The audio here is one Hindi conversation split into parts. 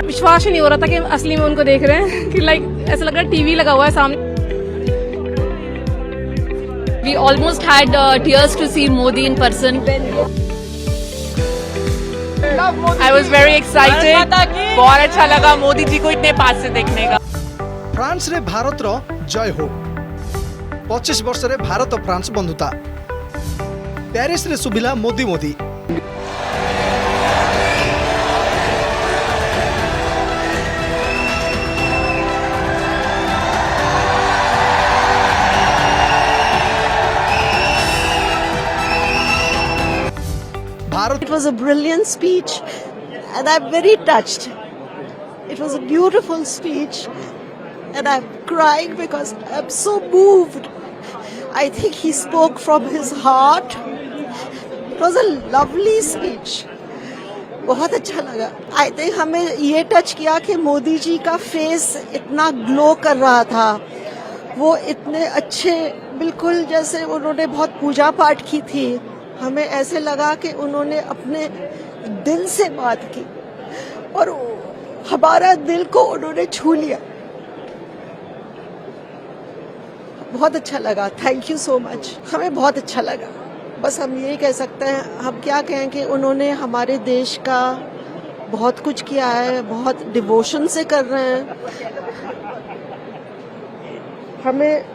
विश्वास ही नहीं हो रहा था कि असली में उनको देख रहे हैं कि लाइक ऐसा लग रहा है टीवी लगा हुआ है सामने. We almost had tears to see Modi in person. I was very excited. बहुत अच्छा लगा मोदी जी को इतने पास से देखने का. फ्रांस रे भारत रो जय हो. 25 वर्ष रे भारत और फ्रांस बंधुता. पेरिस रे सुबिला Modi Modi. It was a brilliant speech and I'm very touched. It was a beautiful speech and I'm crying because I'm so moved. I think he spoke from his heart. It was a lovely speech. बहुत अच्छा लगा. I think हमें ये टच किया कि मोदी जी का फेस इतना ग्लो कर रहा था. वो इतने अच्छे, बिल्कुल जैसे उन्होंने बहुत पूजा पाठ की थी. हमें ऐसे लगा कि उन्होंने अपने दिल से बात की और हमारा दिल को उन्होंने छू लिया. बहुत अच्छा लगा. Thank you so much. हमें बहुत अच्छा लगा. बस हम यही कह सकते हैं, हम क्या कहें कि उन्होंने हमारे देश का बहुत कुछ किया है, बहुत डिवोशन से कर रहे हैं. हमें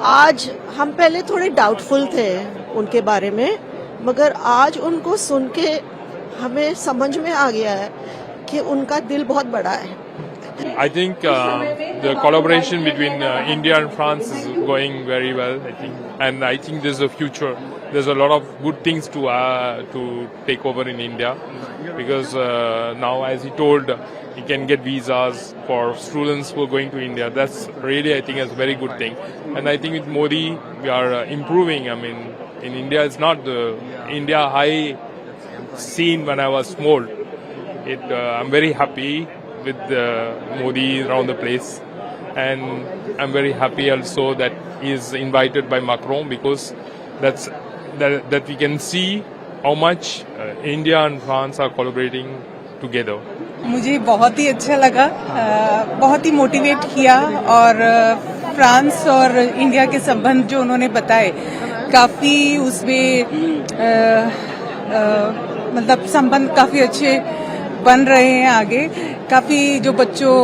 आज, हम पहले थोड़े डाउटफुल थे उनके बारे में, मगर आज उनको सुन के हमें समझ में आ गया है कि उनका दिल बहुत बड़ा है. I think the collaboration between India and France is going very well. And I think there's a future. There's a lot of good things to take over in India, because now, as he told, he can get visas for students who are going to India. That's really, I think, is a very good thing. And I think with Modi, we are improving. I mean, in India, it's not the India I seen when I was small. I'm very happy with Modi around the place, and I'm very happy also that he is invited by Macron, because that we can see how much India and France are collaborating together. मुझे बहुत ही अच्छा लगा. बहुत ही मोटिवेट किया. और फ्रांस और इंडिया के संबंध जो उन्होंने बताए, काफी उसमें मतलब संबंध काफी अच्छे बन रहे हैं आगे. काफी जो बच्चों,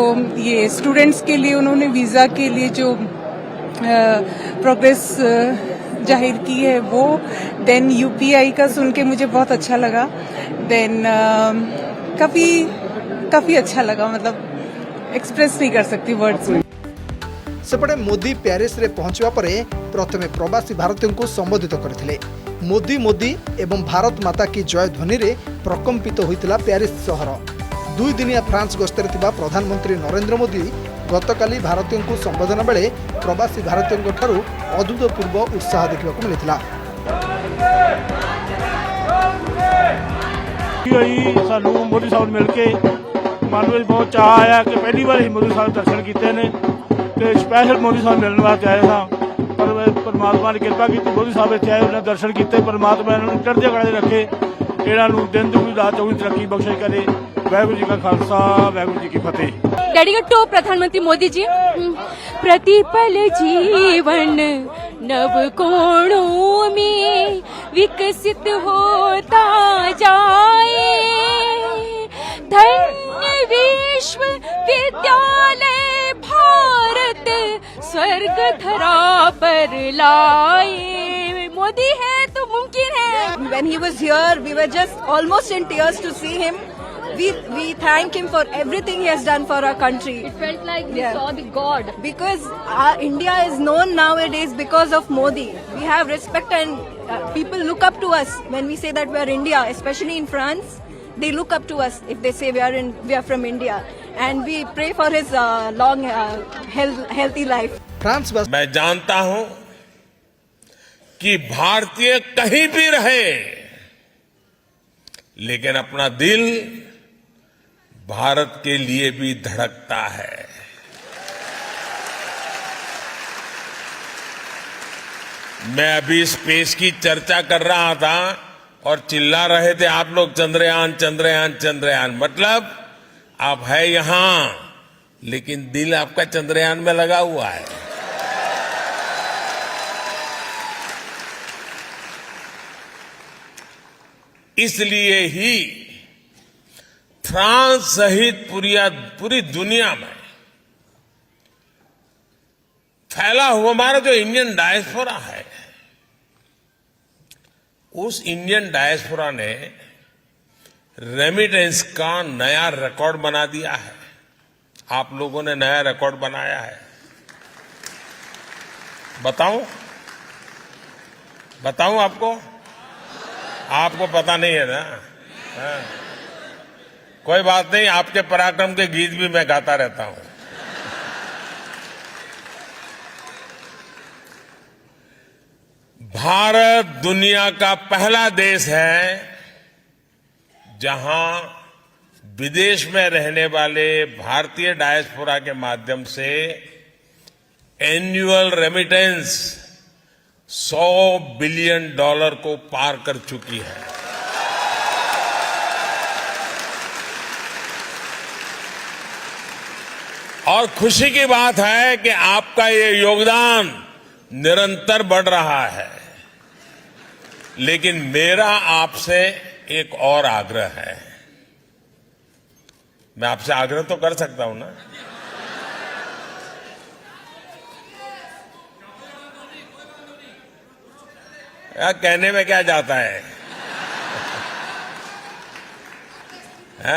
ये स्टूडेंट्स के लिए उन्होंने वीजा के लिए जो प्रोग्रेस जाहिर की है वो. देन यूपीआई का सुन के मुझे बहुत अच्छा लगा. देन काफी अच्छा लगा. मतलब एक्सप्रेस नहीं कर सकती वर्ड्स में. सेपटे मोदी पेरिस रे पहुंचवा परे प्रथमे प्रवासी भारतीयों को संबोधित करथिले. मोदी मोदी एवं भारत माता की जय ध्वनि रे प्रकम्पित होइतिला पेरिस शहर. 2 दिनिया फ्रांस गस्तरे थिबा प्रधानमंत्री नरेंद्र मोदी गतकाली भारतीयों को संबोधन बेले प्रवासी भारतीयों ठारू अभूतपूर्व उत्साह देखा मिलता. सानू मोदी साहब मिल के मन में बहुत चाह आया कि पहली बार ही मोदी साहब दर्शन किए ने, तो स्पैशल मोदी साहब मिलने वास्ते आए था. पर परमात्मा ने कृपा की, मोदी साहब इतने आए, उन्हें दर्शन किए. परमात्मा इन्होंने चढ़दे कड़े रखे, इन्हों दिन दुगनी रात चौगनी तरक्की बख्शे करे. वाहिगुरू जी का खालसा, वाहिगुरू जी की फतेह. डेडिकेट टू प्रधानमंत्री मोदी जी. प्रतिपल जीवन नव कोणों में विकसित होता जाए. धन्य विश्व विद्यालय भारत स्वर्ग धरा पर लाए. मोदी है तो मुमकिन है. When he was here, we were just almost in tears to see him. We thank him for everything he has done for our country. It felt like we saw the God. Because India is known nowadays because of Modi. We have respect and people look up to us when we say that we are India, especially in France. They look up to us if they say we are from India, and we pray for his long healthy life. France बस मैं जानता हूं कि भारतीय कहीं भी रहे, लेकिन अपना दिल भारत के लिए भी धड़कता है. मैं अभी स्पेस की चर्चा कर रहा था और चिल्ला रहे थे आप लोग चंद्रयान चंद्रयान चंद्रयान, मतलब आप है यहां लेकिन दिल आपका चंद्रयान में लगा हुआ है। इसलिए ही फ्रांस सहित पूरी दुनिया में फैला हुआ हमारा जो इंडियन डायस्पोरा है, उस इंडियन डायस्पोरा ने रेमिटेंस का नया रिकॉर्ड बना दिया है। आप लोगों ने नया रिकॉर्ड बनाया है। बताऊं आपको? आपको पता नहीं है ना? हाँ। कोई बात नहीं, आपके पराक्रम के गीत भी मैं गाता रहता हूं। भारत दुनिया का पहला देश है जहां विदेश में रहने वाले भारतीय डायस्पोरा के माध्यम से एनुअल रेमिटेंस $100 बिलियन को पार कर चुकी है। और खुशी की बात है कि आपका ये योगदान निरंतर बढ़ रहा है। लेकिन मेरा आपसे एक और आग्रह है। मैं आपसे आग्रह तो कर सकता हूं ना? या कहने में क्या जाता है?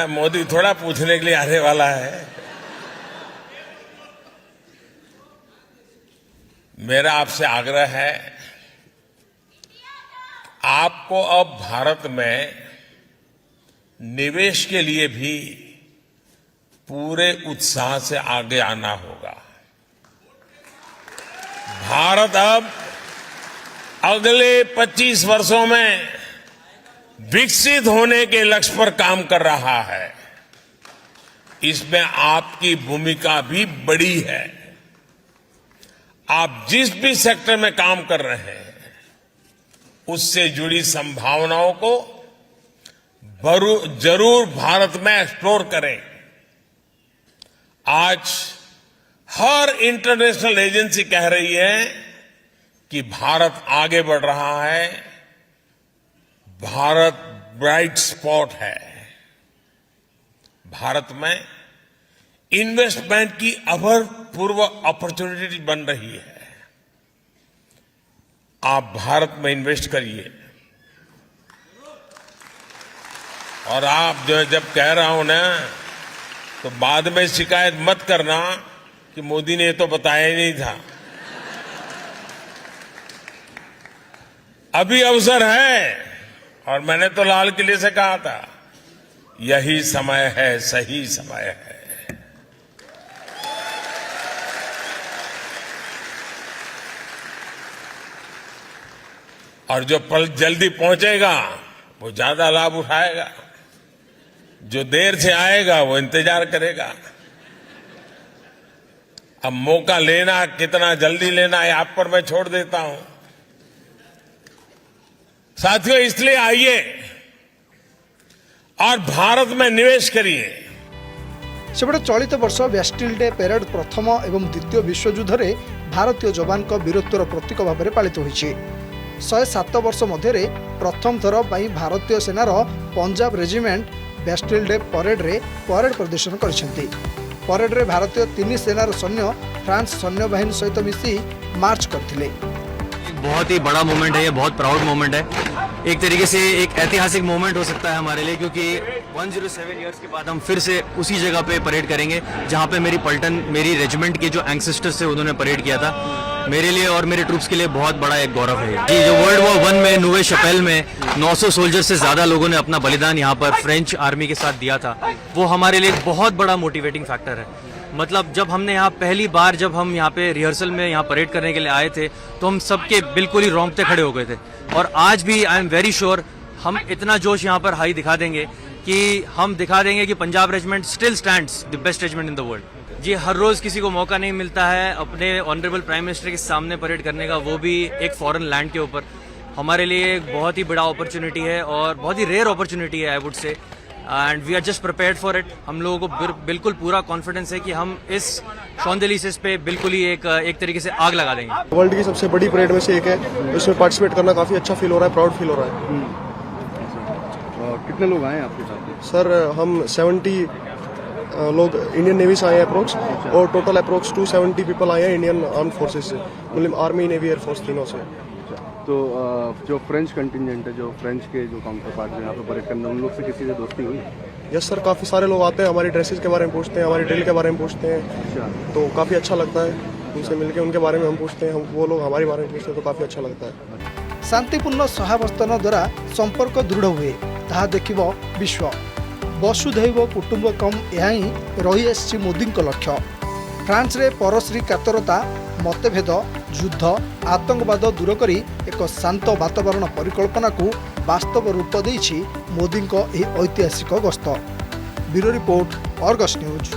मोदी थोड़ा पूछने के लिए आने वाला है। मेरा आपसे आग्रह है, आपको अब भारत में निवेश के लिए भी पूरे उत्साह से आगे आना होगा। भारत अब अगले 25 वर्षों में विकसित होने के लक्ष्य पर काम कर रहा है। इसमें आपकी भूमिका भी बड़ी है। आप जिस भी सेक्टर में काम कर रहे हैं, उससे जुड़ी संभावनाओं को जरूर भारत में एक्सप्लोर करें। आज हर इंटरनेशनल एजेंसी कह रही है कि भारत आगे बढ़ रहा है, भारत ब्राइट स्पॉट है। भारत में इन्वेस्टमेंट की अभूतपूर्व अपॉर्चुनिटी बन रही है। आप भारत में इन्वेस्ट करिए। और आप जब कह रहा हूं ना, तो बाद में शिकायत मत करना कि मोदी ने तो बताया ही नहीं था। अभी अवसर है, और मैंने तो लाल किले से कहा था, यही समय है, सही समय है। और जो पल जल्दी पहुंचेगा वो ज्यादा लाभ उठाएगा, जो देर से आएगा वो इंतजार करेगा। अब मौका लेना, कितना जल्दी लेना है आप पर मैं छोड़ देता हूं। साथियों, इसलिए आइए और भारत में निवेश करिए। सेपटे चलित वर्ष बैस्टिल डे परेड प्रथम एवं द्वितीय विश्वयुद्ध में भारतीय जवान को वीरत्वर प्रतीक भाव में पालित होइछि। 107 वर्ष मध्य प्रथम थर भारतीय सेनार Punjab regiment Bastille day parade रे परेड प्रदर्शन करिसेंति। परेड रे भारतीय 3 सेनार सैन्य फ्रांस सैन्य बाहिनी सहित मिसी मार्च करथिले। बहुत ही बड़ा मोमेंट है, ये बहुत प्राउड मोमेंट है। एक तरीके से एक ऐतिहासिक मोमेंट हो सकता है हमारे लिए, क्योंकि 107 इयर्स के बाद हम फिर से उसी जगह पे परेड करेंगे जहां पे मेरी पलटन, मेरी रेजिमेंट के जो एंसेस्टर्स थे उन्होंने परेड किया था। मेरे लिए और मेरे ट्रूप्स के लिए बहुत बड़ा एक गौरव है। जी, जो वर्ल्ड वॉर 1 में नूवे शपेल में 900 सोल्जर से ज्यादा लोगों ने अपना बलिदान यहाँ पर फ्रेंच आर्मी के साथ दिया था, वो हमारे लिए एक बहुत बड़ा मोटिवेटिंग फैक्टर है। मतलब जब हमने यहाँ पहली बार जब हम यहाँ पे रिहर्सल में यहाँ परेड करने के लिए आए थे, तो हम सबके बिल्कुल ही रोंगटे खड़े हो गए थे। और आज भी आई एम वेरी श्योर हम इतना जोश यहाँ पर हाई दिखा देंगे कि हम दिखा देंगे कि Punjab regiment still stands the best regiment in the world. जी, हर रोज किसी को मौका नहीं मिलता है अपने ऑनरेबल प्राइम मिनिस्टर के सामने परेड करने का, वो भी एक फॉरेन लैंड के ऊपर। हमारे लिए एक बहुत ही बड़ा अपॉर्चुनिटी है और बहुत ही रेयर अपॉर्चुनिटी है I would say, and we are just prepared for it. हम लोगों को बिल्कुल पूरा कॉन्फिडेंस है कि हम इस शॉन्जेलिसेस पे बिल्कुल ही एक तरीके से आग लगा देंगे। वर्ल्ड की सबसे बड़ी परेड में से एक है, इसमें पार्टिसिपेट करना काफ़ी अच्छा फील हो रहा है, प्राउड फील हो रहा है। कितने लोग आए हैं आपके साथ? सर हम 70 लोग इंडियन नेवी से आए हैं अप्रोक्स, और टोटल अप्रोक्स 270 पीपल आए हैं इंडियन आर्म फोर्सेज से, मतलब आर्मी नेवी एयरफोर्स तीनों से। तो जो फ्रेंच कंटिजेंट है, जो फ्रेंच के जो काउंटर पार्ट हैं यहाँ पे परेड करने, उन लोग से किसी से दोस्ती हुई? यस सर, काफ़ी सारे लोग आते हैं, हमारी ड्रेसेस के बारे में पूछते हैं, हमारी ड्रिल के बारे में पूछते हैं। अच्छा। तो काफ़ी अच्छा लगता है उनसे मिलकर, उनके बारे में हम पूछते हैं, वो लोग हमारे बारे में पूछते हैं, तो काफ़ी अच्छा लगता है। शांतिपूर्ण सहावस्थान द्वारा संपर्क दृढ़ हुए ताहा देखिब विश्व। वसुधैव कुटुंबकम यह ही रही आसी मोदी लक्ष्य। फ्रांस रे परश्री कातरता, मतभेद, युद्ध, आतंकवाद दूर करी एक शांत वातावरण परिकल्पना को वास्तव रूप देइछि मोदी को यह ऐतिहासिक गस्त। Bureau report, Argus news.